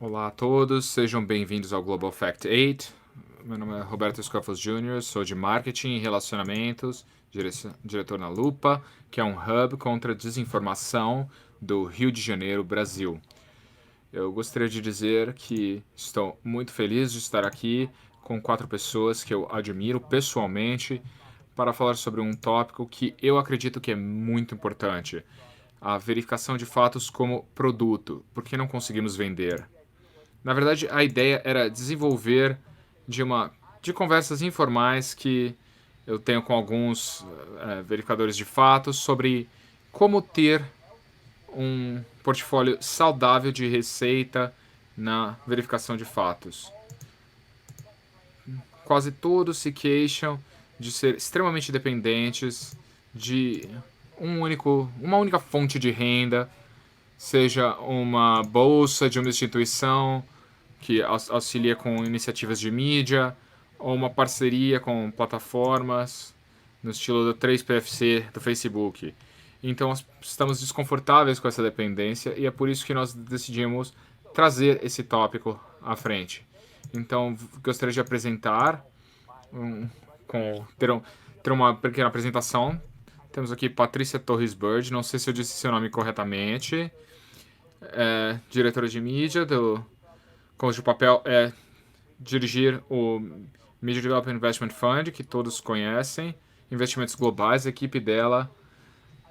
Olá a todos, sejam bem-vindos ao Global Fact 8. Meu nome é Roberto Scoffos Jr., sou de Marketing e Relacionamentos, diretor na Lupa, que é um hub contra a desinformação do Rio de Janeiro, Brasil. Eu gostaria de dizer que estou muito feliz de estar aqui com 4 pessoas que eu admiro pessoalmente para falar sobre um tópico que eu acredito que é muito importante: a verificação de fatos como produto. Por que não conseguimos vender? Na verdade, a ideia era desenvolver de conversas informais que eu tenho com alguns verificadores de fatos sobre como ter um portfólio saudável de receita na verificação de fatos. Quase todos se queixam de ser extremamente dependentes de uma única fonte de renda, seja uma bolsa de uma instituição que auxilia com iniciativas de mídia, ou uma parceria com plataformas no estilo do 3PFC do Facebook. Então, estamos desconfortáveis com essa dependência e é por isso que nós decidimos trazer esse tópico à frente. Então, gostaria de apresentar, ter uma pequena apresentação. Temos aqui Patrícia Torres Bird, não sei se eu disse seu nome corretamente, diretora de mídia, cujo papel é dirigir o Media Development Investment Fund, que todos conhecem, investimentos globais. A equipe dela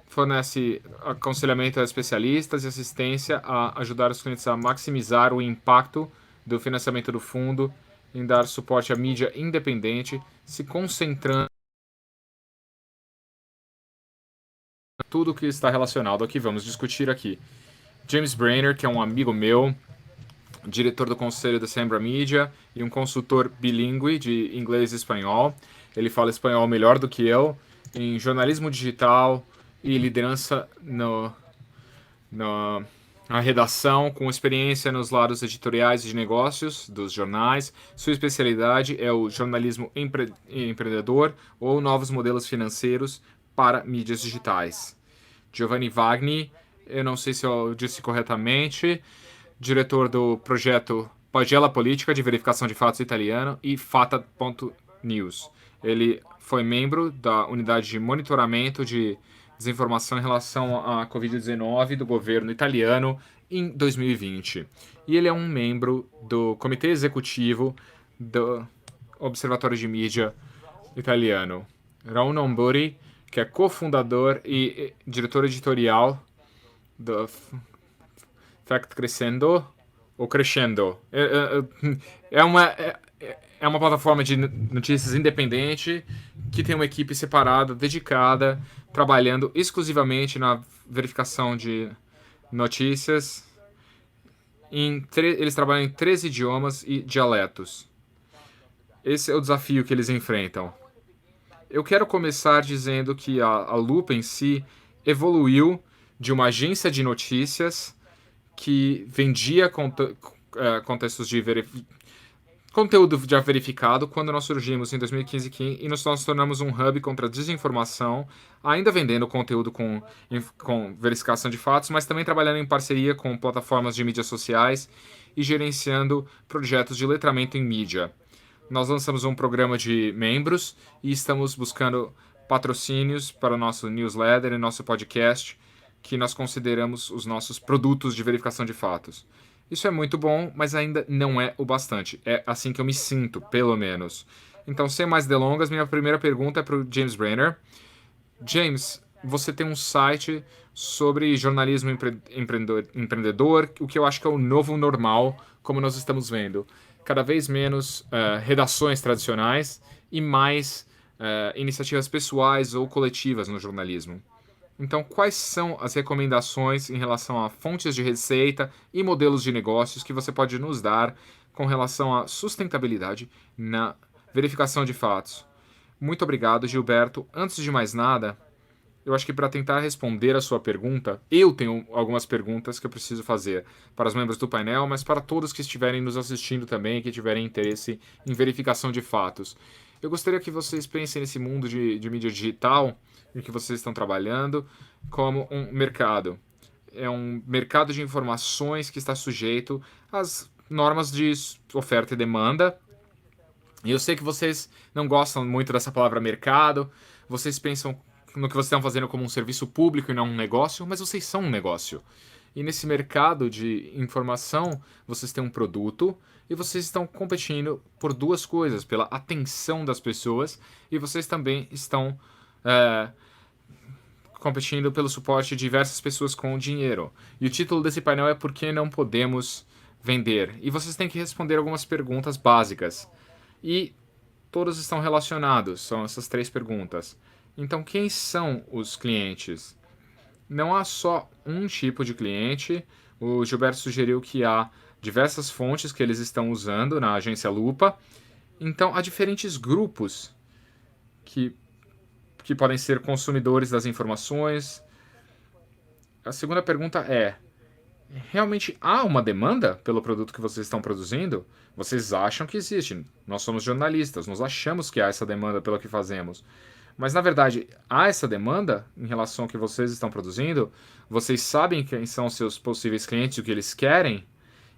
fornece aconselhamento a especialistas e assistência a ajudar os clientes a maximizar o impacto do financiamento do fundo em dar suporte à mídia independente, se concentrando em tudo o que está relacionado ao que vamos discutir aqui. James Brainerd, que é um amigo meu, diretor do conselho da Sembra Media e um consultor bilíngue de inglês e espanhol. Ele fala espanhol melhor do que eu, em jornalismo digital e liderança na redação, com experiência nos lados editoriais e de negócios dos jornais. Sua especialidade é o jornalismo empreendedor ou novos modelos financeiros para mídias digitais. Giovanni Vagni, eu não sei se eu disse corretamente, diretor do projeto Pagella Política de verificação de fatos italiano e Fata.news. Ele foi membro da unidade de monitoramento de desinformação em relação à Covid-19 do governo italiano em 2020. E ele é um membro do comitê executivo do Observatório de Mídia italiano. Raul Namburi, que é cofundador e diretor editorial do Fact Crescendo, ou Crescendo. É uma plataforma de notícias independente que tem uma equipe separada, dedicada, trabalhando exclusivamente na verificação de notícias. Eles trabalham em 13 idiomas e dialetos. Esse é o desafio que eles enfrentam. Eu quero começar dizendo que a Lupa em si evoluiu de uma agência de notícias que vendia contextos de conteúdo já verificado quando nós surgimos em 2015 e nós tornamos um hub contra a desinformação, ainda vendendo conteúdo com verificação de fatos, mas também trabalhando em parceria com plataformas de mídias sociais e gerenciando projetos de letramento em mídia. Nós lançamos um programa de membros e estamos buscando patrocínios para o nosso newsletter e nosso podcast, que nós consideramos os nossos produtos de verificação de fatos. Isso é muito bom, mas ainda não é o bastante. É assim que eu me sinto, pelo menos. Então, sem mais delongas, minha primeira pergunta é para o James Brainerd. James, você tem um site sobre jornalismo empreendedor, o que eu acho que é o novo normal, como nós estamos vendo. Cada vez menos redações tradicionais e mais iniciativas pessoais ou coletivas no jornalismo. Então, quais são as recomendações em relação a fontes de receita e modelos de negócios que você pode nos dar com relação à sustentabilidade na verificação de fatos? Muito obrigado, Gilberto. Antes de mais nada, eu acho que para tentar responder a sua pergunta, eu tenho algumas perguntas que eu preciso fazer para os membros do painel, mas para todos que estiverem nos assistindo também e que tiverem interesse em verificação de fatos. Eu gostaria que vocês pensem nesse mundo de mídia digital em que vocês estão trabalhando como um mercado. É um mercado de informações que está sujeito às normas de oferta e demanda. E eu sei que vocês não gostam muito dessa palavra mercado, vocês pensam no que vocês estão fazendo como um serviço público e não um negócio, mas vocês são um negócio. E nesse mercado de informação, vocês têm um produto e vocês estão competindo por duas coisas, pela atenção das pessoas e vocês também estão competindo pelo suporte de diversas pessoas com dinheiro. E o título desse painel é Por que não podemos vender? E vocês têm que responder algumas perguntas básicas. E todos estão relacionados, são essas 3 perguntas. Então, quem são os clientes? Não há só um tipo de cliente. O Gilberto sugeriu que há diversas fontes que eles estão usando na agência Lupa. Então, há diferentes grupos que podem ser consumidores das informações. A segunda pergunta é: realmente há uma demanda pelo produto que vocês estão produzindo? Vocês acham que existe. Nós somos jornalistas, nós achamos que há essa demanda pelo que fazemos. Mas, na verdade, há essa demanda em relação ao que vocês estão produzindo? Vocês sabem quem são seus possíveis clientes e o que eles querem?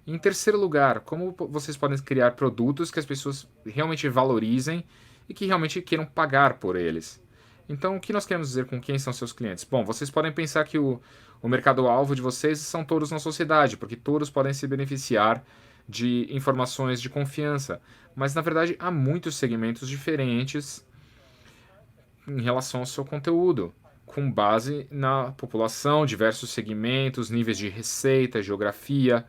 E, em terceiro lugar, como vocês podem criar produtos que as pessoas realmente valorizem e que realmente queiram pagar por eles? Então, o que nós queremos dizer com quem são seus clientes? Bom, vocês podem pensar que o mercado-alvo de vocês são todos na sociedade, porque todos podem se beneficiar de informações de confiança. Mas, na verdade, há muitos segmentos diferentes em relação ao seu conteúdo, com base na população, diversos segmentos, níveis de receita, geografia,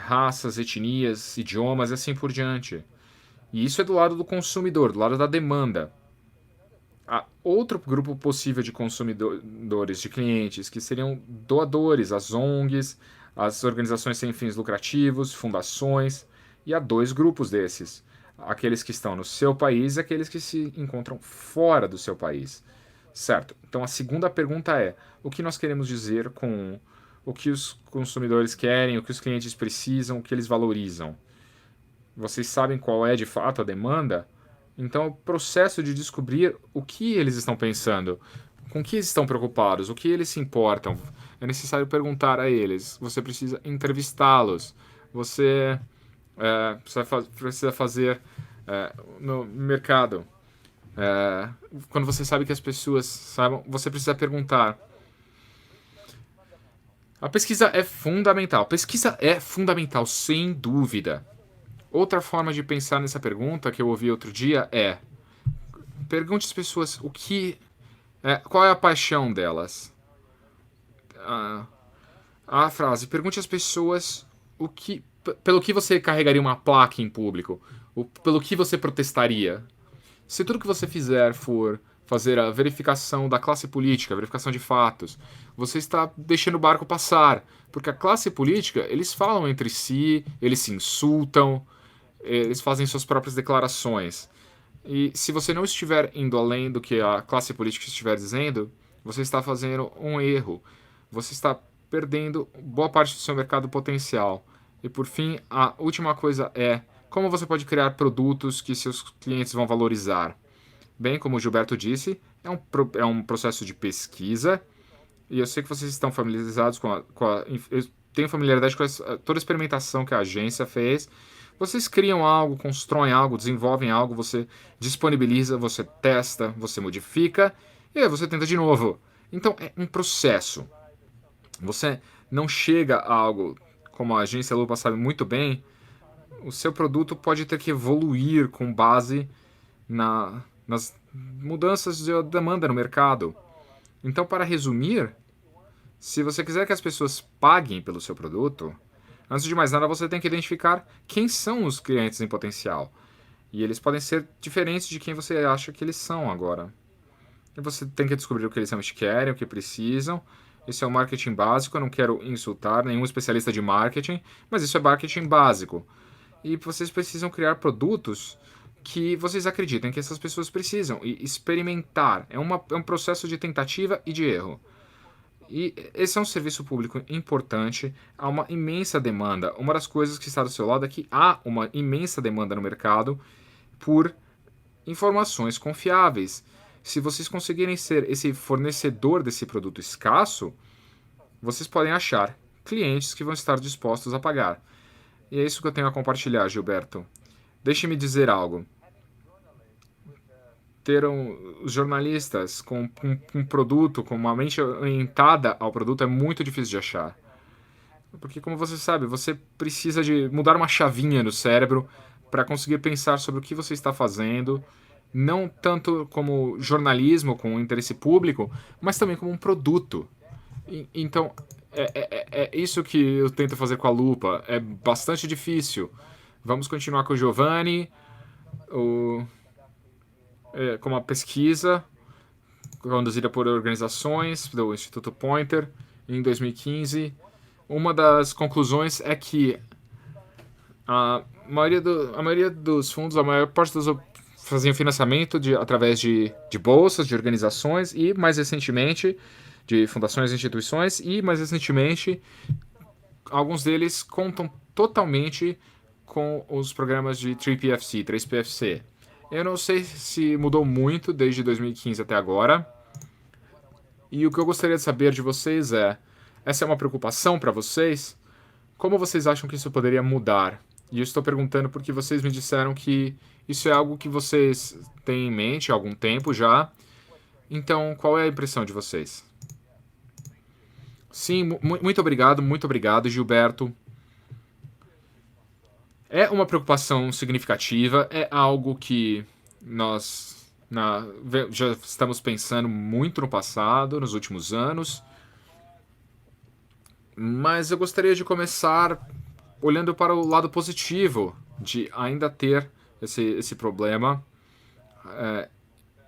raças, etnias, idiomas e assim por diante. E isso é do lado do consumidor, do lado da demanda. Há outro grupo possível de consumidores, de clientes, que seriam doadores, as ONGs, as organizações sem fins lucrativos, fundações, e há 2 grupos desses. Aqueles que estão no seu país e aqueles que se encontram fora do seu país. Certo? Então a segunda pergunta é: o que nós queremos dizer com o que os consumidores querem, o que os clientes precisam, o que eles valorizam? Vocês sabem qual é de fato a demanda? Então, o processo de descobrir o que eles estão pensando, com que eles estão preocupados, o que eles se importam, é necessário perguntar a eles. Você precisa entrevistá-los. Você precisa fazer no mercado. Quando você sabe que as pessoas sabem, você precisa perguntar. A pesquisa é fundamental. Pesquisa é fundamental, sem dúvida. Outra forma de pensar nessa pergunta que eu ouvi outro dia é: pergunte às pessoas qual é a paixão delas. A frase: pergunte às pessoas pelo que você carregaria uma placa em público, pelo que você protestaria. Se tudo que você fizer for fazer a verificação da classe política, a verificação de fatos, você está deixando o barco passar, porque a classe política, eles falam entre si, eles se insultam, eles fazem suas próprias declarações. E se você não estiver indo além do que a classe política estiver dizendo, você está fazendo um erro. Você está perdendo boa parte do seu mercado potencial. E por fim, a última coisa é: como você pode criar produtos que seus clientes vão valorizar? Bem, como o Gilberto disse, é um processo de pesquisa. E eu sei que vocês estão familiarizados eu tenho familiaridade com toda a experimentação que a agência fez. Vocês criam algo, constroem algo, desenvolvem algo, você disponibiliza, você testa, você modifica e aí você tenta de novo. Então é um processo. Você não chega a algo, como a agência Lupa sabe muito bem, o seu produto pode ter que evoluir com base nas mudanças de demanda no mercado. Então, para resumir, se você quiser que as pessoas paguem pelo seu produto, antes de mais nada você tem que identificar quem são os clientes em potencial. E eles podem ser diferentes de quem você acha que eles são agora. E você tem que descobrir o que eles realmente querem, o que precisam. Esse é o marketing básico. Eu não quero insultar nenhum especialista de marketing, mas isso é marketing básico. E vocês precisam criar produtos que vocês acreditem que essas pessoas precisam e experimentar. É um processo de tentativa e de erro. E esse é um serviço público importante, há uma imensa demanda. Uma das coisas que está do seu lado é que há uma imensa demanda no mercado por informações confiáveis. Se vocês conseguirem ser esse fornecedor desse produto escasso, vocês podem achar clientes que vão estar dispostos a pagar. E é isso que eu tenho a compartilhar, Gilberto. Deixe-me dizer algo. Ter os jornalistas com um produto, com uma mente orientada ao produto, é muito difícil de achar. Porque, como você sabe, você precisa de mudar uma chavinha no cérebro para conseguir pensar sobre o que você está fazendo, não tanto como jornalismo com interesse público, mas também como um produto. Então, é isso que eu tento fazer com a lupa. É bastante difícil. Vamos continuar com o Giovanni, com uma pesquisa conduzida por organizações do Instituto Pointer em 2015. Uma das conclusões é que a maioria dos fundos, a maior parte dos faziam financiamento através de bolsas, de organizações e, mais recentemente, de fundações e instituições e, mais recentemente, alguns deles contam totalmente com os programas de 3PFC, 3PFC. Eu não sei se mudou muito desde 2015 até agora. E o que eu gostaria de saber de vocês essa é uma preocupação para vocês? Como vocês acham que isso poderia mudar? E eu estou perguntando porque vocês me disseram que isso é algo que vocês têm em mente há algum tempo já. Então, qual é a impressão de vocês? Sim, muito obrigado, Gilberto. É uma preocupação significativa, é algo que nós já estamos pensando muito no passado, nos últimos anos, mas eu gostaria de começar olhando para o lado positivo de ainda ter esse problema.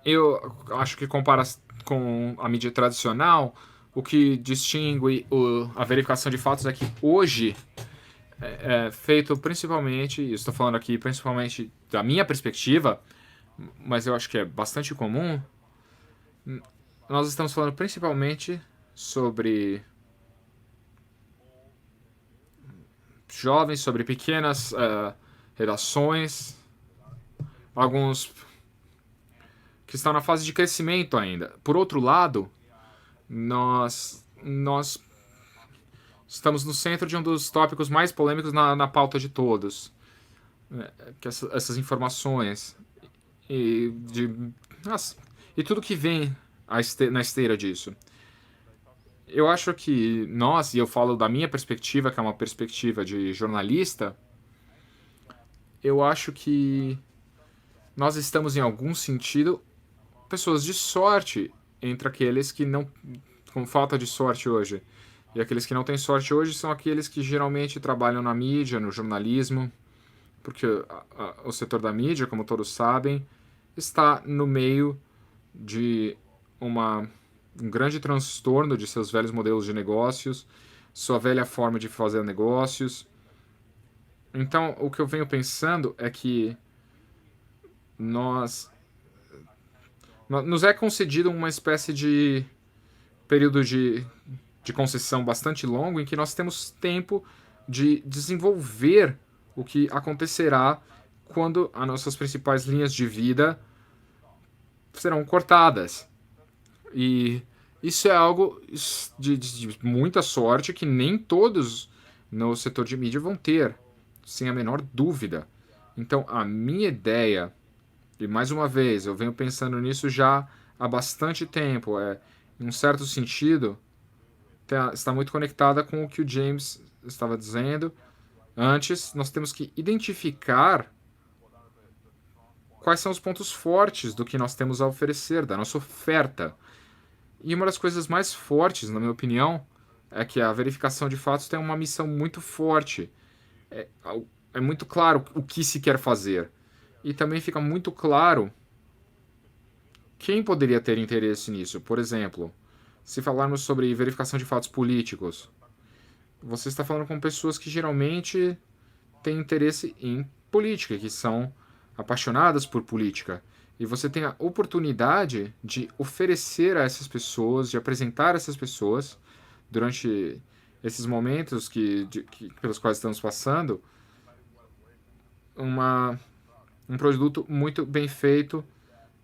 Eu acho que compara com a mídia tradicional, o que distingue a verificação de fatos é que hoje é feito principalmente, estou falando aqui principalmente da minha perspectiva, mas eu acho que é bastante comum. Nós estamos falando principalmente sobre jovens, sobre pequenas redações, alguns que estão na fase de crescimento ainda. Por outro lado, nós estamos no centro de um dos tópicos mais polêmicos na pauta de todos, que essas informações e, e tudo que vem na esteira disso. Eu acho que nós, e eu falo da minha perspectiva, que é uma perspectiva de jornalista, eu acho que nós estamos, em algum sentido, pessoas de sorte entre aqueles que não, com falta de sorte hoje. E aqueles que não têm sorte hoje são aqueles que geralmente trabalham na mídia, no jornalismo, porque o setor da mídia, como todos sabem, está no meio de um grande transtorno de seus velhos modelos de negócios, sua velha forma de fazer negócios. Então, o que eu venho pensando é que nos é concedido uma espécie de período de concessão bastante longo em que nós temos tempo de desenvolver o que acontecerá quando as nossas principais linhas de vida serão cortadas. E isso é algo de muita sorte que nem todos no setor de mídia vão ter, sem a menor dúvida. Então, a minha ideia, e mais uma vez, eu venho pensando nisso já há bastante tempo, em um certo sentido, está muito conectada com o que o James estava dizendo. Antes, nós temos que identificar quais são os pontos fortes do que nós temos a oferecer, da nossa oferta. E uma das coisas mais fortes, na minha opinião, é que a verificação de fatos tem uma missão muito forte. É, é muito claro o que se quer fazer. E também fica muito claro quem poderia ter interesse nisso. Por exemplo, se falarmos sobre verificação de fatos políticos, você está falando com pessoas que geralmente têm interesse em política, que são apaixonadas por política. E você tem a oportunidade de oferecer a essas pessoas, de apresentar a essas pessoas, durante esses momentos pelos quais estamos passando, um produto muito bem feito.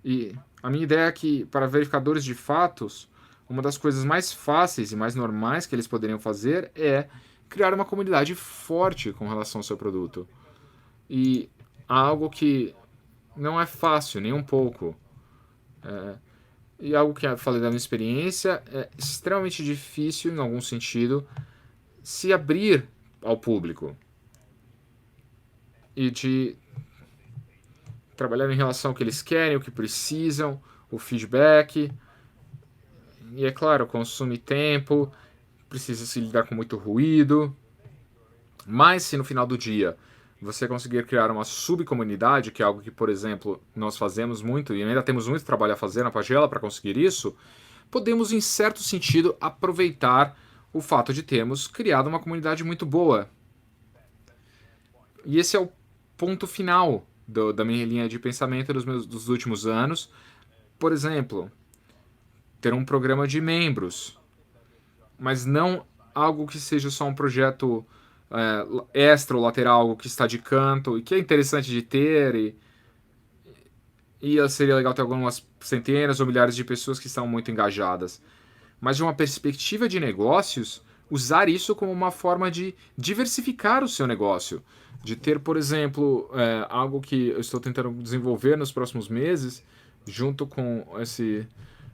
E a minha ideia é que, para verificadores de fatos, uma das coisas mais fáceis e mais normais que eles poderiam fazer é criar uma comunidade forte com relação ao seu produto. E algo que não é fácil, nem um pouco. E algo que eu falei da minha experiência, é extremamente difícil, em algum sentido, se abrir ao público. E de trabalhar em relação ao que eles querem, o que precisam, o feedback. E é claro, consome tempo, precisa se lidar com muito ruído. Mas se no final do dia você conseguir criar uma subcomunidade, que é algo que, por exemplo, nós fazemos muito e ainda temos muito trabalho a fazer na Pagela para conseguir isso, podemos, em certo sentido, aproveitar o fato de termos criado uma comunidade muito boa. E esse é o ponto final da minha linha de pensamento dos últimos anos. Por exemplo, ter um programa de membros, mas não algo que seja só um projeto extra ou lateral, algo que está de canto e que é interessante de ter e seria legal ter algumas centenas ou milhares de pessoas que estão muito engajadas. Mas de uma perspectiva de negócios, usar isso como uma forma de diversificar o seu negócio. De ter, por exemplo, algo que eu estou tentando desenvolver nos próximos meses, junto com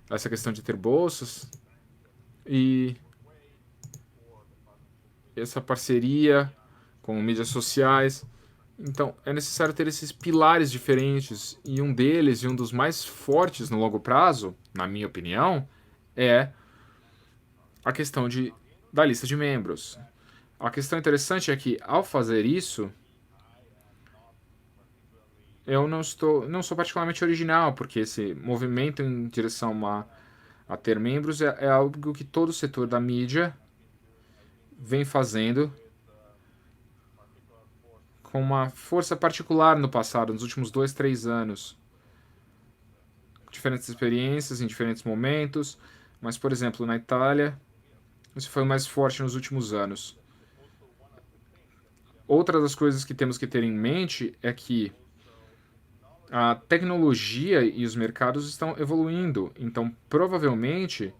essa questão de ter bolsas e essa parceria com mídias sociais. Então, é necessário ter esses pilares diferentes e um deles, e um dos mais fortes no longo prazo, na minha opinião, é a questão da lista de membros. A questão interessante é que, ao fazer isso, eu não sou particularmente original, porque esse movimento em direção a ter membros é algo que todo o setor da mídia vem fazendo com uma força particular no passado, nos últimos 2, 3 anos. Diferentes experiências em diferentes momentos, mas, por exemplo, na Itália, isso foi mais forte nos últimos anos. Outra das coisas que temos que ter em mente é que a tecnologia e os mercados estão evoluindo, então provavelmente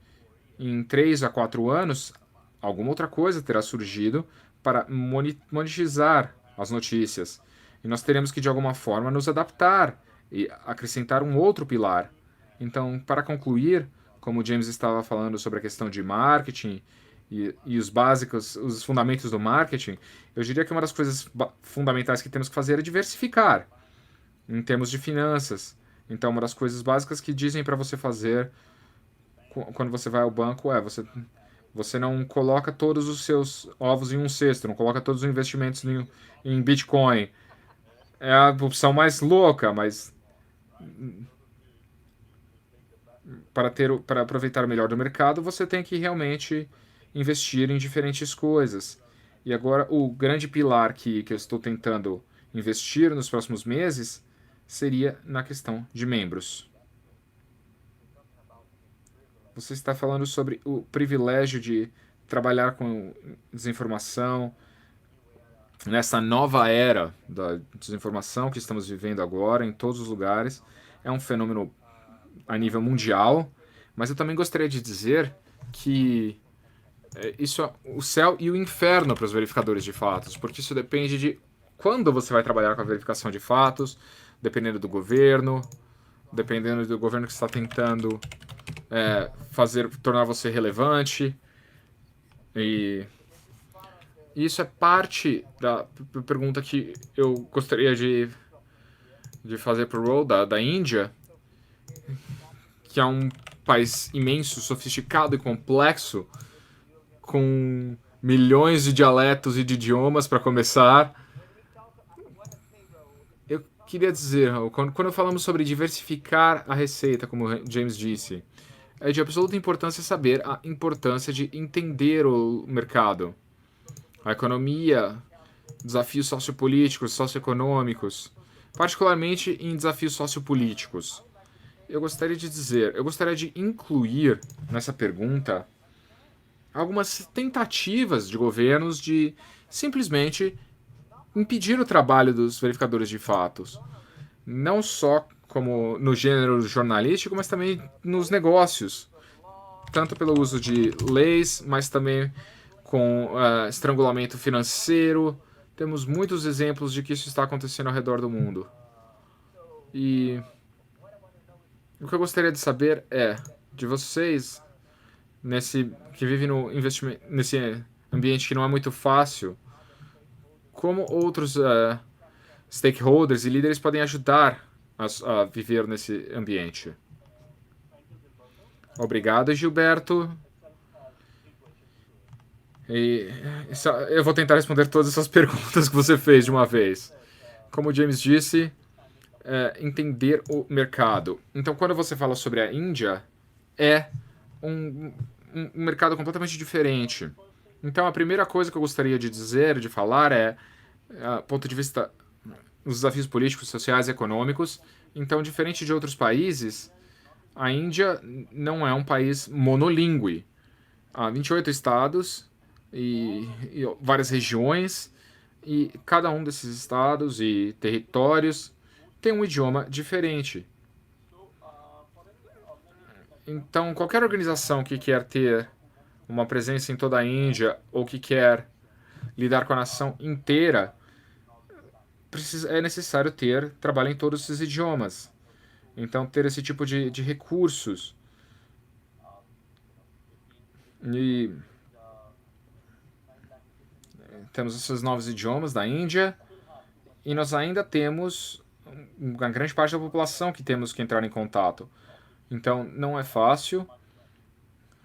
em 3 a 4 anos alguma outra coisa terá surgido para monetizar as notícias. E nós teremos que, de alguma forma, nos adaptar e acrescentar um outro pilar. Então, para concluir, como o James estava falando sobre a questão de marketing e os básicos, os fundamentos do marketing, eu diria que uma das coisas fundamentais que temos que fazer é diversificar em termos de finanças. Então, uma das coisas básicas que dizem para você fazer quando você vai ao banco é você não coloca todos os seus ovos em um cesto, não coloca todos os investimentos em Bitcoin. É a opção mais louca, mas para aproveitar o melhor do mercado, você tem que realmente investir em diferentes coisas. E agora, o grande pilar que eu estou tentando investir nos próximos meses seria na questão de membros. Você está falando sobre o privilégio de trabalhar com desinformação nessa nova era da desinformação que estamos vivendo agora em todos os lugares. É um fenômeno a nível mundial, mas eu também gostaria de dizer que isso é o céu e o inferno para os verificadores de fatos, porque isso depende de quando você vai trabalhar com a verificação de fatos, dependendo do governo que está tentando tornar você relevante. E isso é parte da pergunta que eu gostaria de fazer para o Roll da Índia, que é um país imenso, sofisticado e complexo, com milhões de dialetos e de idiomas para começar. Eu queria dizer, quando falamos sobre diversificar a receita, como o James disse, é de absoluta importância saber a importância de entender o mercado, a economia, desafios sociopolíticos, socioeconômicos, particularmente em desafios sociopolíticos. Eu gostaria de incluir nessa pergunta algumas tentativas de governos de simplesmente impedir o trabalho dos verificadores de fatos, não só como no gênero jornalístico, mas também nos negócios, tanto pelo uso de leis, mas também com estrangulamento financeiro. Temos muitos exemplos de que isso está acontecendo ao redor do mundo. E o que eu gostaria de saber é de vocês, que vivem no investimento, nesse ambiente que não é muito fácil, como outros stakeholders e líderes podem ajudar a viver nesse ambiente. Obrigado, Gilberto. E eu vou tentar responder todas essas perguntas que você fez de uma vez. Como o James disse, entender o mercado. Então, quando você fala sobre a Índia, é um mercado completamente diferente. Então, a primeira coisa que eu gostaria de dizer, de falar, ponto de vista dos desafios políticos, sociais e econômicos. Então, diferente de outros países, a Índia não é um país monolíngue. Há 28 estados e várias regiões, e cada um desses estados e territórios tem um idioma diferente. Então, qualquer organização que quer ter uma presença em toda a Índia ou que quer lidar com a nação inteira, é necessário ter trabalho em todos esses idiomas. Então, ter esse tipo de recursos. E temos esses novos idiomas da Índia, e nós ainda temos uma grande parte da população que temos que entrar em contato. Então, não é fácil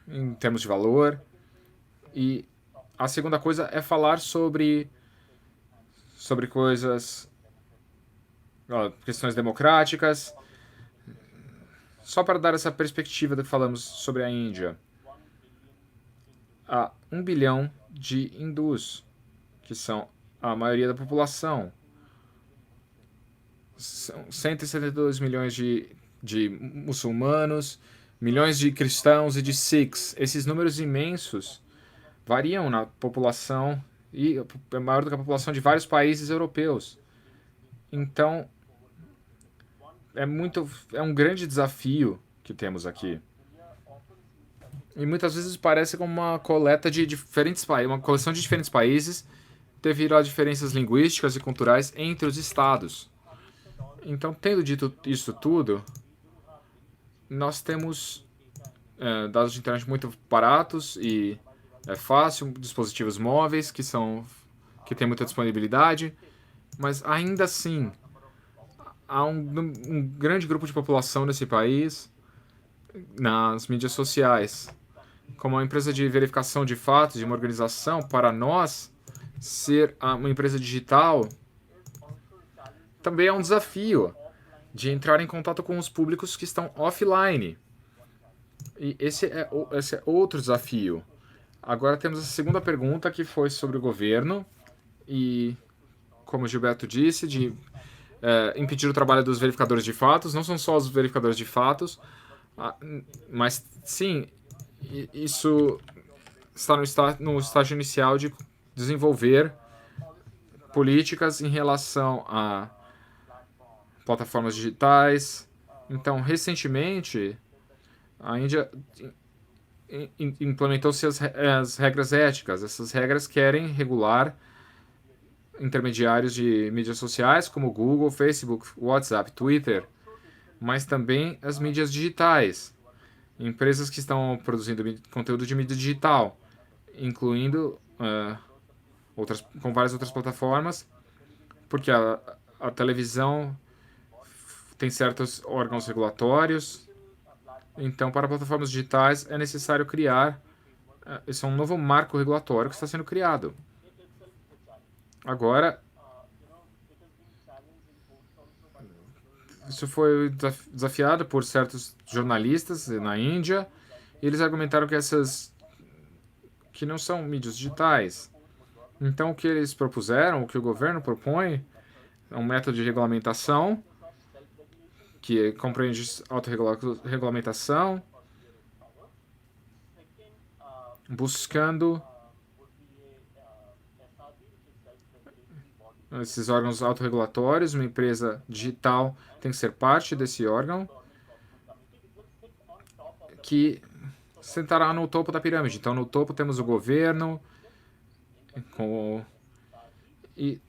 em termos de valor. E a segunda coisa é falar sobre coisas, questões democráticas. Só para dar essa perspectiva do que falamos sobre a Índia. Há 1 bilhão de hindus, que são a maioria da população. São 172 milhões de muçulmanos, milhões de cristãos e de sikhs. Esses números imensos variam na população e é maior do que a população de vários países europeus. Então, é um grande desafio que temos aqui. E muitas vezes parece como uma coleta de diferentes países, uma coleção de diferentes países, devido a diferenças linguísticas e culturais entre os estados. Então, tendo dito isso tudo, nós temos dados de internet muito baratos e é fácil, dispositivos móveis que têm muita disponibilidade, mas ainda assim há um grande grupo de população nesse país nas mídias sociais. Como uma empresa de verificação de fatos de uma organização, para nós, ser uma empresa digital também é um desafio de entrar em contato com os públicos que estão offline. E esse é outro desafio. Agora temos a segunda pergunta, que foi sobre o governo. E, como o Gilberto disse, de impedir o trabalho dos verificadores de fatos. Não são só os verificadores de fatos, mas sim, isso está no estágio inicial de desenvolver políticas em relação a plataformas digitais. Então, recentemente, a Índia implementou-se as regras éticas. Essas regras querem regular intermediários de mídias sociais como Google, Facebook, WhatsApp, Twitter, mas também as mídias digitais. Empresas que estão produzindo conteúdo de mídia digital, incluindo com várias outras plataformas, porque a televisão tem certos órgãos regulatórios. Então, para plataformas digitais é necessário criar esse é um novo marco regulatório que está sendo criado. Agora, isso foi desafiado por certos jornalistas na Índia, e eles argumentaram que não são mídias digitais. Então, o que eles propuseram, o que o governo propõe, é um método de regulamentação que compreende autorregulamentação, buscando esses órgãos autorregulatórios. Uma empresa digital tem que ser parte desse órgão que sentará no topo da pirâmide. Então, no topo temos o governo com, e,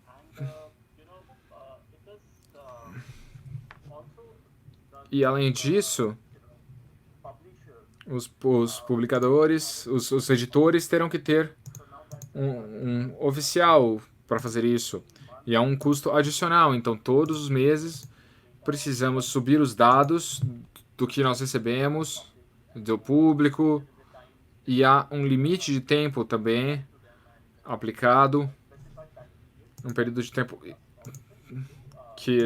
e além disso, os publicadores, os editores terão que ter um oficial para fazer isso. E há um custo adicional. Então, todos os meses, precisamos subir os dados do que nós recebemos do público. E há um limite de tempo também aplicado. Um período de tempo que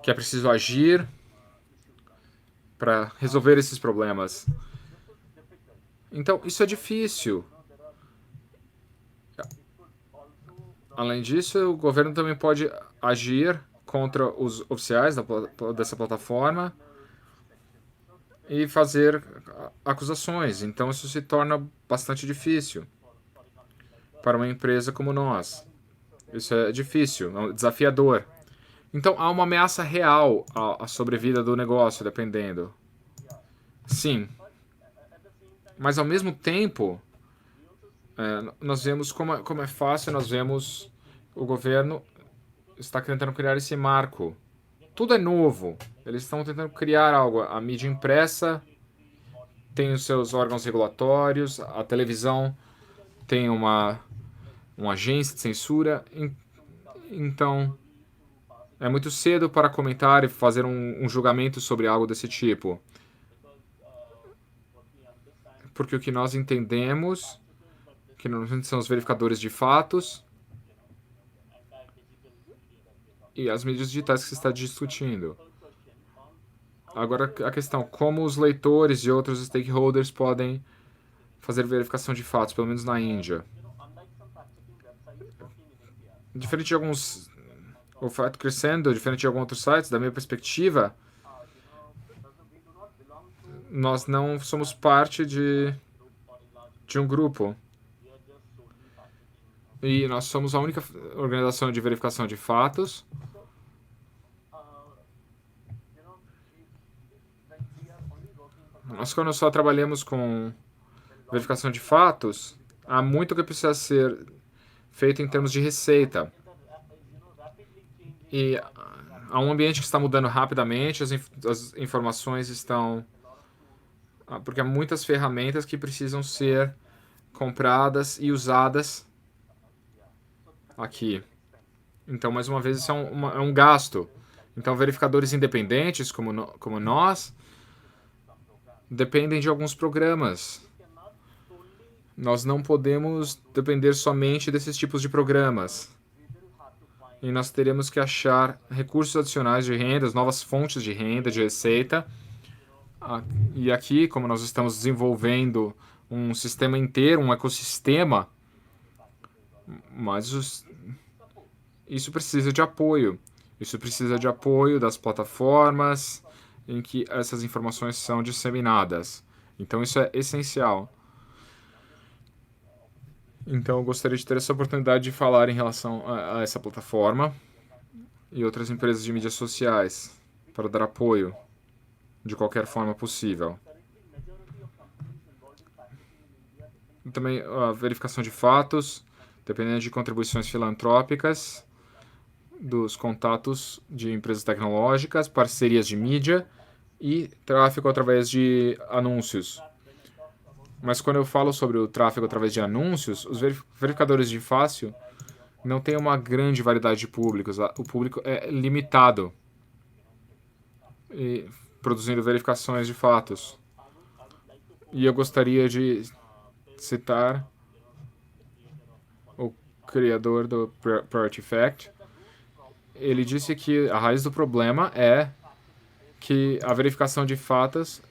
é preciso agir para resolver esses problemas. Então, isso é difícil. Além disso, o governo também pode agir contra os oficiais dessa plataforma e fazer acusações. Então, isso se torna bastante difícil para uma empresa como nós. Isso é difícil, é desafiador. Então, há uma ameaça real à sobrevida do negócio, dependendo. Sim. Mas, ao mesmo tempo, nós vemos como é fácil, nós vemos o governo está tentando criar esse marco. Tudo é novo. Eles estão tentando criar algo. A mídia impressa tem os seus órgãos regulatórios, a televisão tem uma agência de censura. Então, é muito cedo para comentar e fazer um julgamento sobre algo desse tipo. Porque o que nós entendemos, que normalmente são os verificadores de fatos, e as mídias digitais que se está discutindo. Agora, a questão, como os leitores e outros stakeholders podem fazer verificação de fatos, pelo menos na Índia. Diferente de alguns... O fato crescendo, diferente de alguns outros sites, da minha perspectiva, nós não somos parte de um grupo. E nós somos a única organização de verificação de fatos. Nós, quando só trabalhamos com verificação de fatos, há muito que precisa ser feito em termos de receita. E há um ambiente que está mudando rapidamente, as informações estão... Porque há muitas ferramentas que precisam ser compradas e usadas aqui. Então, mais uma vez, isso é um gasto. Então, verificadores independentes, como nós, dependem de alguns programas. Nós não podemos depender somente desses tipos de programas. E nós teremos que achar recursos adicionais de renda, novas fontes de renda, de receita. E aqui, como nós estamos desenvolvendo um sistema inteiro, um ecossistema, mas isso precisa de apoio. Isso precisa de apoio das plataformas em que essas informações são disseminadas. Então, isso é essencial. Então, eu gostaria de ter essa oportunidade de falar em relação a essa plataforma e outras empresas de mídias sociais para dar apoio de qualquer forma possível. E também a verificação de fatos, dependendo de contribuições filantrópicas, dos contatos de empresas tecnológicas, parcerias de mídia e tráfego através de anúncios. Mas quando eu falo sobre o tráfego através de anúncios, os verificadores de fácil não têm uma grande variedade de públicos. O público é limitado, e produzindo verificações de fatos. E eu gostaria de citar o criador do Priority Fact. Ele disse que a raiz do problema é que a verificação de fatos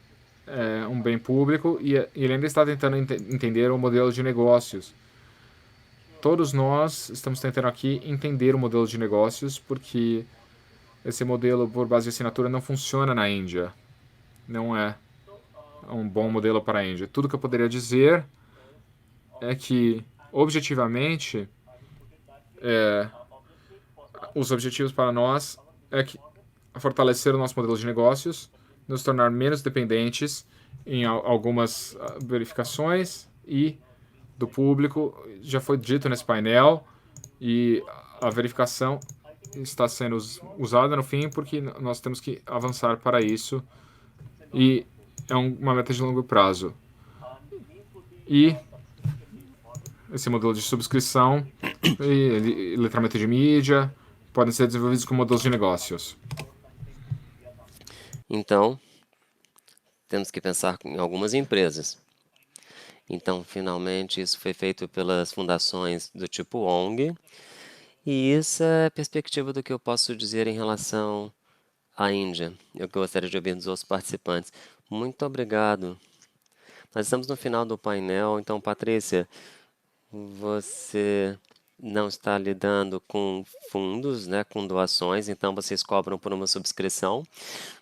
é um bem público e ele ainda está tentando entender o modelo de negócios. Todos nós estamos tentando aqui entender o modelo de negócios porque esse modelo por base de assinatura não funciona na Índia. Não é um bom modelo para a Índia. Tudo que eu poderia dizer é que, objetivamente, os objetivos para nós é que fortalecer o nosso modelo de negócios, nos tornar menos dependentes em algumas verificações e do público já foi dito nesse painel e a verificação está sendo usada no fim porque nós temos que avançar para isso e é uma meta de longo prazo. E esse modelo de subscrição e letramento de mídia podem ser desenvolvidos como modelos de negócios. Então, temos que pensar em algumas empresas. Então, finalmente, isso foi feito pelas fundações do tipo ONG, e isso é a perspectiva do que eu posso dizer em relação à Índia. Eu gostaria de ouvir dos outros participantes. Muito obrigado. Nós estamos no final do painel, então, Patrícia, você não está lidando com fundos, né, com doações, então vocês cobram por uma subscrição.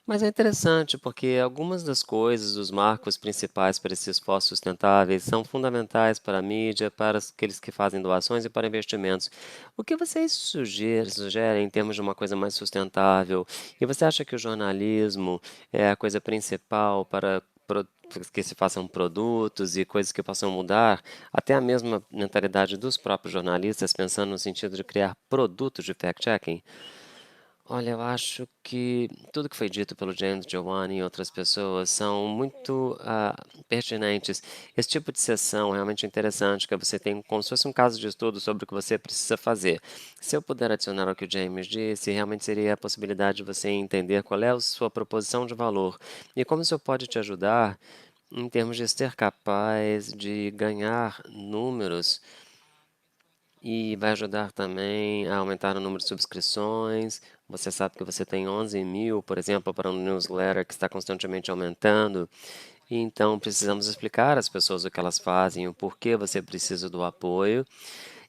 Mas é interessante porque algumas das coisas, os marcos principais para esses esforços sustentáveis são fundamentais para a mídia, para aqueles que fazem doações e para investimentos. O que vocês sugerem em termos de uma coisa mais sustentável? E você acha que o jornalismo é a coisa principal para que se façam produtos e coisas que possam mudar, até a mesma mentalidade dos próprios jornalistas, pensando no sentido de criar produtos de fact-checking? Olha, eu acho que tudo que foi dito pelo James, Giovanni e outras pessoas são muito pertinentes. Esse tipo de sessão é realmente interessante, que você tem como se fosse um caso de estudo sobre o que você precisa fazer. Se eu puder adicionar ao que o James disse, realmente seria a possibilidade de você entender qual é a sua proposição de valor e como isso pode te ajudar em termos de ser capaz de ganhar números e vai ajudar também a aumentar o número de subscrições. Você sabe que você tem 11 mil, por exemplo, para um newsletter que está constantemente aumentando. E então precisamos explicar às pessoas o que elas fazem, o porquê você precisa do apoio.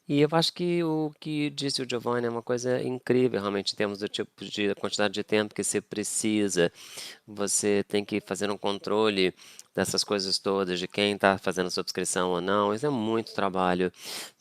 E eu acho que o que disse o Giovanni é uma coisa incrível, realmente, em termos do tipo de quantidade de tempo que você precisa. Você tem que fazer um controle dessas coisas todas, de quem está fazendo subscrição ou não. Isso é muito trabalho.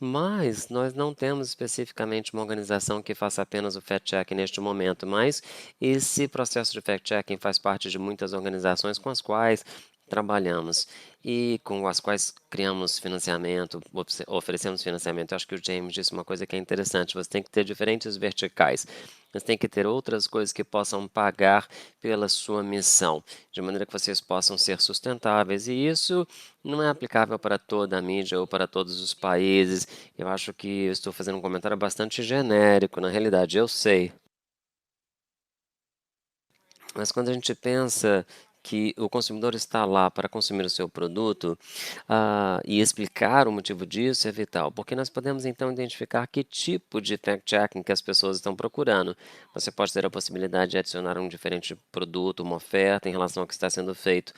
Mas nós não temos especificamente uma organização que faça apenas o fact-checking neste momento. Mas esse processo de fact-checking faz parte de muitas organizações com as quais trabalhamos e com as quais criamos financiamento, oferecemos financiamento. Eu acho que o James disse uma coisa que é interessante: você tem que ter diferentes verticais, você tem que ter outras coisas que possam pagar pela sua missão, de maneira que vocês possam ser sustentáveis. E isso não é aplicável para toda a mídia ou para todos os países. Eu acho que eu estou fazendo um comentário bastante genérico, na realidade, eu sei. Mas quando a gente pensa que o consumidor está lá para consumir o seu produto, e explicar o motivo disso é vital, porque nós podemos então identificar que tipo de fact-checking que as pessoas estão procurando. Você pode ter a possibilidade de adicionar um diferente produto, uma oferta em relação ao que está sendo feito.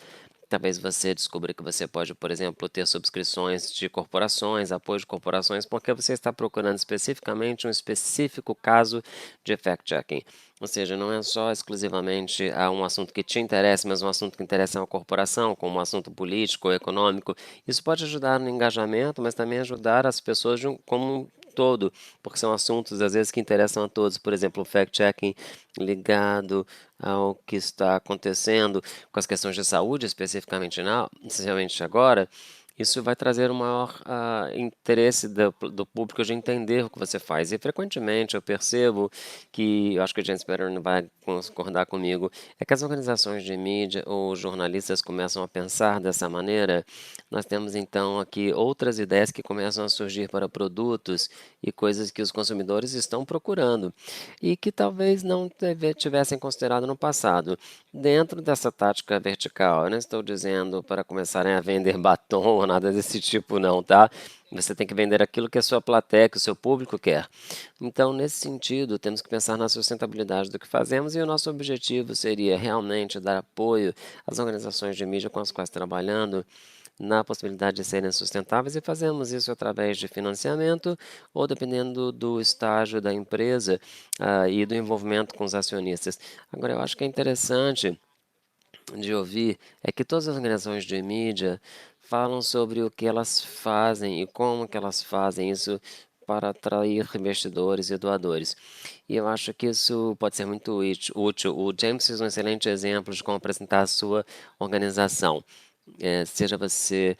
Talvez você descubra que você pode, por exemplo, ter subscrições de corporações, apoio de corporações, porque você está procurando especificamente um específico caso de fact-checking. Ou seja, não é só exclusivamente um assunto que te interessa, mas um assunto que interessa a uma corporação, como um assunto político ou econômico. Isso pode ajudar no engajamento, mas também ajudar as pessoas como um todo, porque são assuntos às vezes que interessam a todos. Por exemplo, o fact-checking ligado ao que está acontecendo com as questões de saúde, especialmente agora, isso vai trazer um maior interesse do público de entender o que você faz. E frequentemente eu percebo que, eu acho que o James Pattern vai concordar comigo, é que as organizações de mídia ou jornalistas começam a pensar dessa maneira. Nós temos então aqui outras ideias que começam a surgir para produtos e coisas que os consumidores estão procurando e que talvez não tivessem considerado no passado. Dentro dessa tática vertical, eu não estou dizendo para começarem a vender batom ou nada desse tipo, não, tá? Você tem que vender aquilo que a sua plateia, que o seu público quer. Então, nesse sentido, temos que pensar na sustentabilidade do que fazemos e o nosso objetivo seria realmente dar apoio às organizações de mídia com as quais trabalhando na possibilidade de serem sustentáveis e fazemos isso através de financiamento ou dependendo do estágio da empresa e do envolvimento com os acionistas. Agora, eu acho que é interessante de ouvir é que todas as organizações de mídia falam sobre o que elas fazem e como que elas fazem isso para atrair investidores e doadores. E eu acho que isso pode ser muito útil. O James fez um excelente exemplo de como apresentar a sua organização. seja você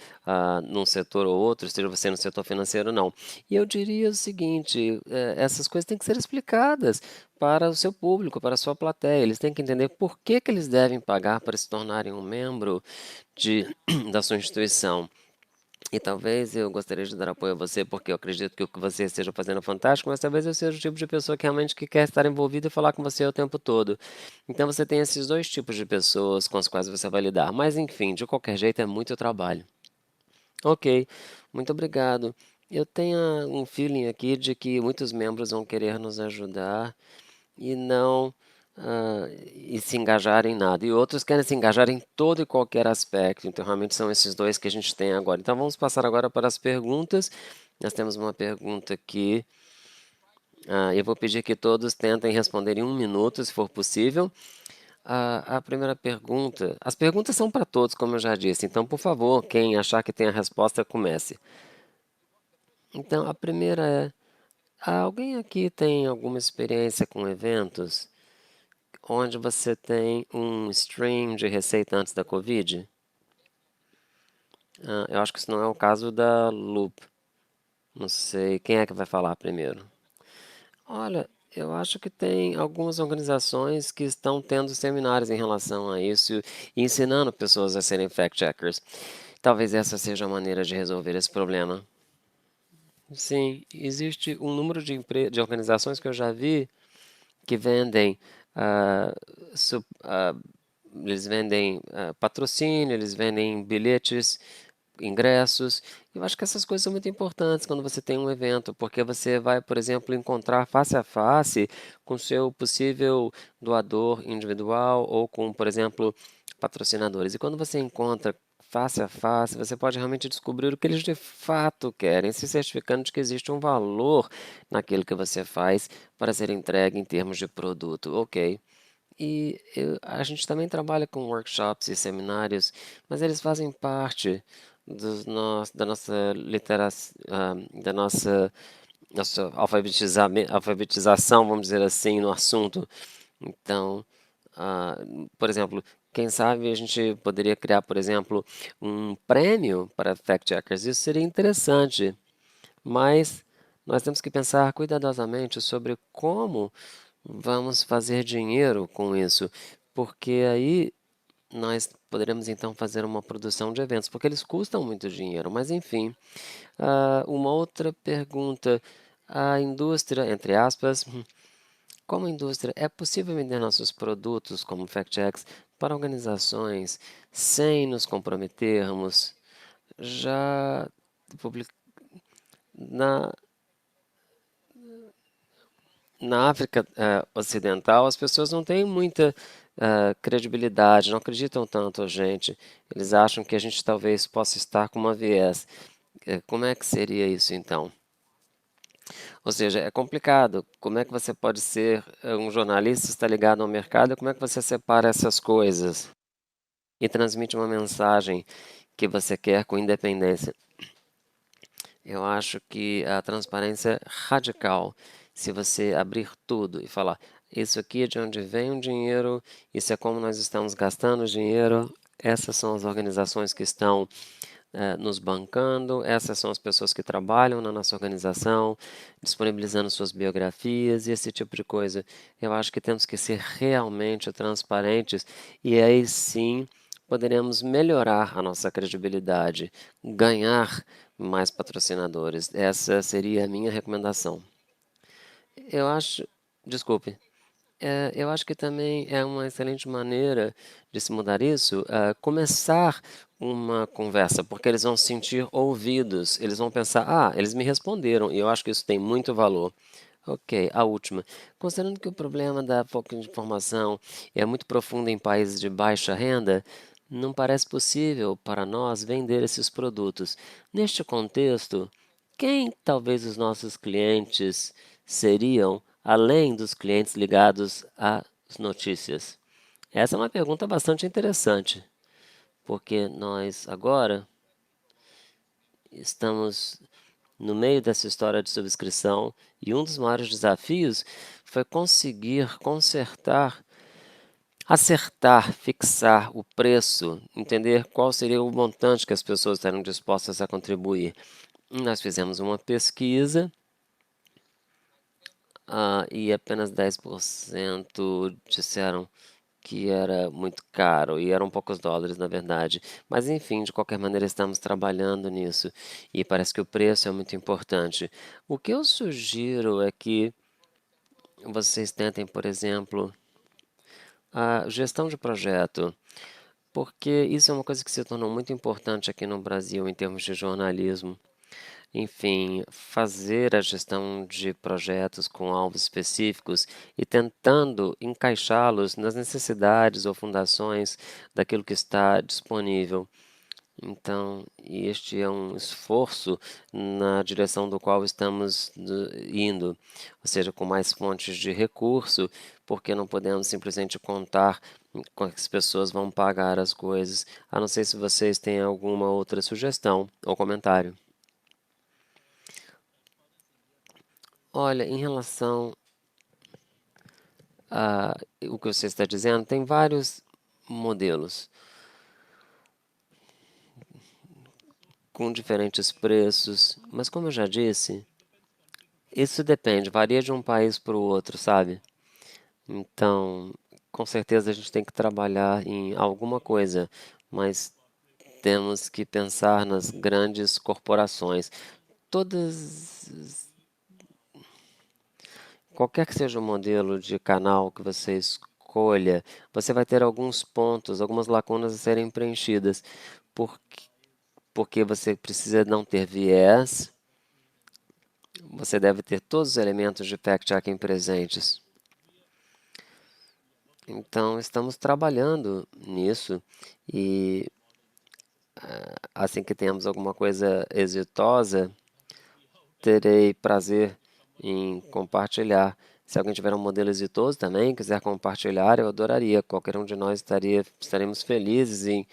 num setor ou outro, seja você no setor financeiro ou não. E eu diria o seguinte, essas coisas têm que ser explicadas para o seu público, para a sua plateia. Eles têm que entender por que que eles devem pagar para se tornarem um membro de, da sua instituição. E talvez eu gostaria de dar apoio a você, porque eu acredito que o que você esteja fazendo é fantástico, mas talvez eu seja o tipo de pessoa que realmente que quer estar envolvida e falar com você o tempo todo. Então você tem esses dois tipos de pessoas com as quais você vai lidar. Mas enfim, de qualquer jeito é muito trabalho. Ok, muito obrigado. Eu tenho um feeling aqui de que muitos membros vão querer nos ajudar e não e se engajar em nada. E outros querem se engajar em todo e qualquer aspecto. Então, realmente são esses dois que a gente tem agora. Então, vamos passar agora para as perguntas. Nós temos uma pergunta aqui. Eu vou pedir que todos tentem responder em 1 minuto, se for possível. A primeira pergunta. As perguntas são para todos, como eu já disse. Então, por favor, quem achar que tem a resposta, comece. Então, a primeira é: alguém aqui tem alguma experiência com eventos onde você tem um stream de receita antes da Covid? Eu acho que isso não é o caso da Loop. Não sei, quem é que vai falar primeiro? Olha, eu acho que tem algumas organizações que estão tendo seminários em relação a isso e ensinando pessoas a serem fact-checkers. Talvez essa seja a maneira de resolver esse problema. Sim, existe um número de organizações que eu já vi que vendem ah, eles vendem patrocínio, eles vendem bilhetes, ingressos. Eu acho que essas coisas são muito importantes quando você tem um evento, porque você vai, por exemplo, encontrar face a face com seu possível doador individual ou com, por exemplo, patrocinadores. E quando você encontra face a face, você pode realmente descobrir o que eles de fato querem, se certificando de que existe um valor naquilo que você faz para ser entregue em termos de produto. Ok. E a gente também trabalha com workshops e seminários, mas eles fazem parte da nossa da nossa alfabetização, vamos dizer assim, no assunto. Então, ah, por exemplo, quem sabe a gente poderia criar, por exemplo, um prêmio para fact-checkers. Isso seria interessante, mas nós temos que pensar cuidadosamente sobre como vamos fazer dinheiro com isso, porque aí nós poderemos então fazer uma produção de eventos, porque eles custam muito dinheiro. Mas enfim, uma outra pergunta: a indústria, entre aspas, como indústria, é possível vender nossos produtos como fact-checks para organizações sem nos comprometermos? Já public... na Na África Ocidental, as pessoas não têm muita credibilidade, não acreditam tanto a gente. Eles acham que a gente talvez possa estar com uma viés. Como é que seria isso então? Ou seja, é complicado. Como é que você pode ser um jornalista, está ligado ao mercado? Como é que você separa essas coisas e transmite uma mensagem que você quer com independência? Eu acho que a transparência é radical. Se você abrir tudo e falar, isso aqui é de onde vem o dinheiro, isso é como nós estamos gastando o dinheiro, essas são as organizações que estão nos bancando, essas são as pessoas que trabalham na nossa organização, disponibilizando suas biografias e esse tipo de coisa. Eu acho que temos que ser realmente transparentes e aí sim poderemos melhorar a nossa credibilidade, ganhar mais patrocinadores. Essa seria a minha recomendação. Eu acho, desculpe, eu acho que também é uma excelente maneira de se mudar isso, começar uma conversa, porque eles vão se sentir ouvidos, eles vão pensar, eles me responderam, e eu acho que isso tem muito valor. Ok, a última. Considerando que o problema da falta de informação é muito profundo em países de baixa renda, não parece possível para nós vender esses produtos. Neste contexto, quem talvez os nossos clientes seriam, além dos clientes ligados às notícias? Essa é uma pergunta bastante interessante, porque nós agora estamos no meio dessa história de subscrição e um dos maiores desafios foi conseguir consertar acertar, fixar o preço, entender qual seria o montante que as pessoas estariam dispostas a contribuir. Nós fizemos uma pesquisa e apenas 10% disseram que era muito caro, e eram poucos dólares, na verdade. Mas enfim, de qualquer maneira, estamos trabalhando nisso, e parece que o preço é muito importante. O que eu sugiro é que vocês tentem, por exemplo, a gestão de projeto, porque isso é uma coisa que se tornou muito importante aqui no Brasil em termos de jornalismo. Enfim, fazer a gestão de projetos com alvos específicos e tentando encaixá-los nas necessidades ou fundações daquilo que está disponível. Então, este é um esforço na direção do qual estamos indo, ou seja, com mais fontes de recurso, porque não podemos simplesmente contar com que as pessoas vão pagar as coisas, a não ser se vocês têm alguma outra sugestão ou comentário. Olha, em relação a o que você está dizendo, tem vários modelos com diferentes preços, mas como eu já disse, isso depende, varia de um país para o outro, sabe? Então, com certeza a gente tem que trabalhar em alguma coisa, mas temos que pensar nas grandes corporações. Todas, qualquer que seja o modelo de canal que você escolha, você vai ter alguns pontos, algumas lacunas a serem preenchidas, porque, porque você precisa não ter viés, você deve ter todos os elementos de fact-checking presentes. Então, estamos trabalhando nisso e assim que tenhamos alguma coisa exitosa, terei prazer em compartilhar. Se alguém tiver um modelo exitoso também, quiser compartilhar, eu adoraria. Qualquer um de nós estaremos felizes em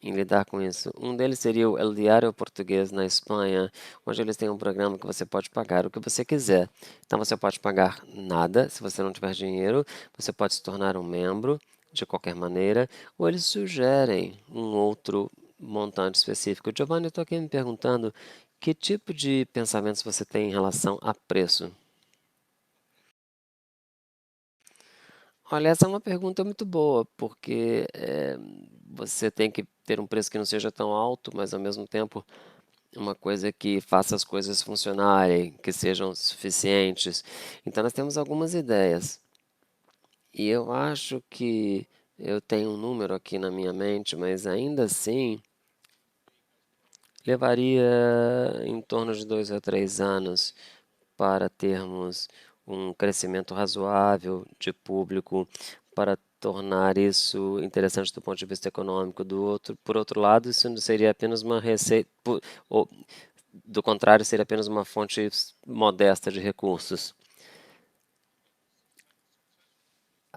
lidar com isso. Um deles seria o El Diário Português na Espanha, onde eles têm um programa que você pode pagar o que você quiser. Então você pode pagar nada, se você não tiver dinheiro, você pode se tornar um membro de qualquer maneira, ou eles sugerem um outro montante específico. Giovanni, eu estou aqui me perguntando que tipo de pensamentos você tem em relação a preço? Olha, essa é uma pergunta muito boa, porque você tem que ter um preço que não seja tão alto, mas ao mesmo tempo uma coisa que faça as coisas funcionarem, que sejam suficientes. Então nós temos algumas ideias. E eu acho que eu tenho um número aqui na minha mente, mas ainda assim levaria em torno de 2 a 3 anos para termos um crescimento razoável de público, para tornar isso interessante do ponto de vista econômico. Por outro lado, isso não seria apenas uma receita, ou, do contrário, seria apenas uma fonte modesta de recursos.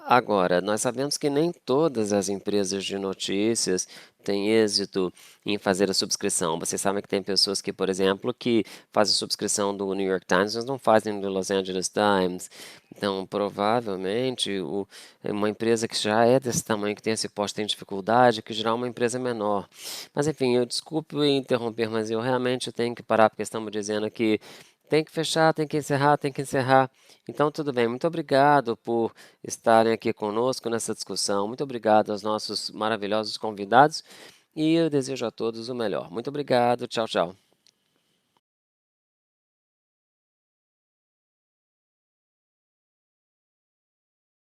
Agora, nós sabemos que nem todas as empresas de notícias têm êxito em fazer a subscrição. Vocês sabem que tem pessoas que, por exemplo, que fazem subscrição do New York Times, mas não fazem do Los Angeles Times. Então, provavelmente, uma empresa que já é desse tamanho, que tem esse posto, tem dificuldade, que gerar uma empresa menor. Mas, enfim, eu desculpe interromper, mas eu realmente tenho que parar, porque estamos dizendo que tem que fechar, tem que encerrar, tem que encerrar. Então, tudo bem. Muito obrigado por estarem aqui conosco nessa discussão. Muito obrigado aos nossos maravilhosos convidados e eu desejo a todos o melhor. Muito obrigado. Tchau, tchau.